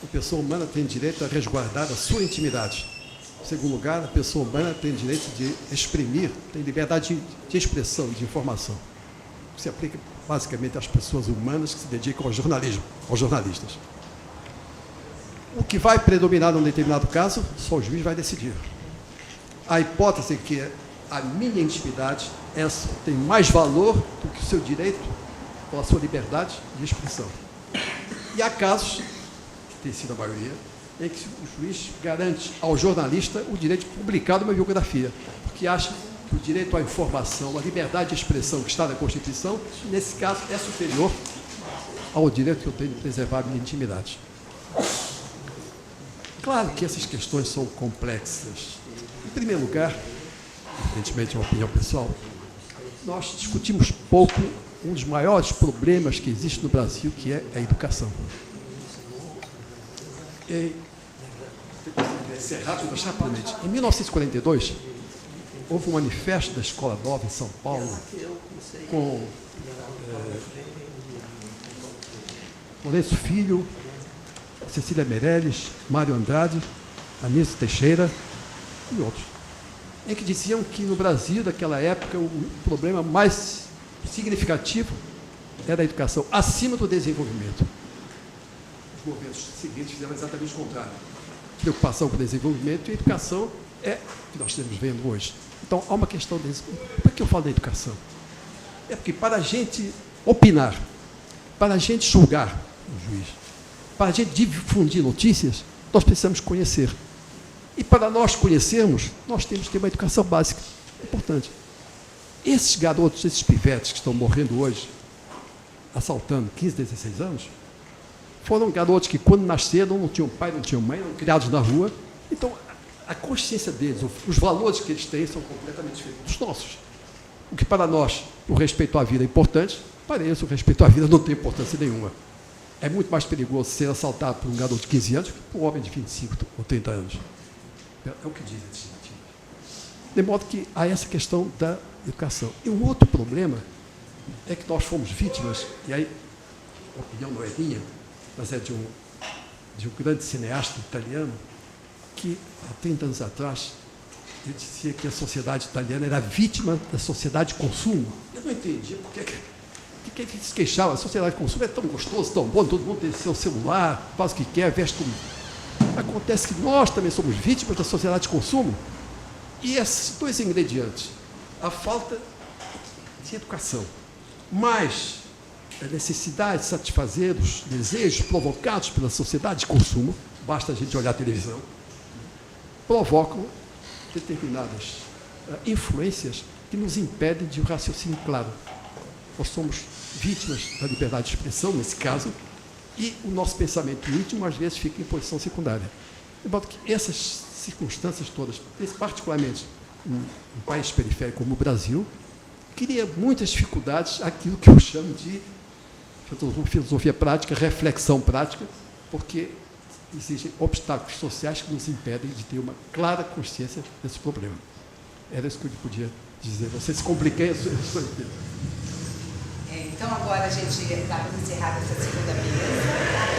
A pessoa humana tem direito a resguardar a sua intimidade. Em segundo lugar, a pessoa humana tem direito de exprimir, tem liberdade de expressão, de informação. Isso se aplica basicamente às pessoas humanas que se dedicam ao jornalismo, aos jornalistas. O que vai predominar num determinado caso, só o juiz vai decidir. A hipótese é que a minha intimidade tem mais valor do que o seu direito ou a sua liberdade de expressão. E há casos, que tem sido a maioria, em que o juiz garante ao jornalista o direito de publicar uma biografia, porque acha que o direito à informação, a liberdade de expressão que está na Constituição, nesse caso, é superior ao direito que eu tenho de preservar a minha intimidade. Claro que essas questões são complexas. Em primeiro lugar, evidentemente é uma opinião pessoal, nós discutimos pouco um dos maiores problemas que existe no Brasil, que é a educação. Em 1942, houve um manifesto da Escola Nova em São Paulo, com Lourenço Filho, Cecília Meirelles, Mário Andrade, Anísio Teixeira e outros, em que diziam que no Brasil, daquela época, o problema mais significativo era a educação, acima do desenvolvimento. Os governos seguintes fizeram exatamente o contrário. Preocupação com o desenvolvimento e a educação é o que nós estamos vendo hoje. Então, há uma questão desse. Por que eu falo da educação? É porque para a gente opinar, para a gente julgar o juiz, para a gente difundir notícias, nós precisamos conhecer. E para nós conhecermos, nós temos que ter uma educação básica. É importante. Esses garotos, esses pivetes que estão morrendo hoje, assaltando 15, 16 anos, foram garotos que, quando nasceram, não tinham pai, não tinham mãe, eram criados na rua. Então, a consciência deles, os valores que eles têm são completamente diferentes dos nossos. O que para nós, o respeito à vida é importante, para eles, o respeito à vida não tem importância nenhuma. É muito mais perigoso ser assaltado por um garoto de 15 anos que por um homem de 25 ou 30 anos. É o que dizem as estimativas. De modo que há essa questão da educação. E um outro problema é que nós fomos vítimas, e aí a opinião não é minha, mas é de um grande cineasta italiano, que há 30 anos atrás, ele dizia que a sociedade italiana era vítima da sociedade de consumo. Eu não entendia porque ele se queixava. A sociedade de consumo é tão gostoso, tão bom, todo mundo tem seu celular, faz o que quer, veste como... Acontece que nós também somos vítimas da sociedade de consumo. E esses dois ingredientes, a falta de educação, mais a necessidade de satisfazer os desejos provocados pela sociedade de consumo, basta a gente olhar a televisão, provocam determinadas influências que nos impedem de um raciocínio claro. Nós somos vítimas da liberdade de expressão, nesse caso, e o nosso pensamento íntimo, às vezes, fica em posição secundária. De modo que essas circunstâncias todas, particularmente um país periférico como o Brasil, cria muitas dificuldades, aquilo que eu chamo de filosofia prática, reflexão prática, porque existem obstáculos sociais que nos impedem de ter uma clara consciência desse problema. Era isso que eu podia dizer. Não sei se compliquei a sua ideia. Então, agora a gente está encerrada essa segunda mesa.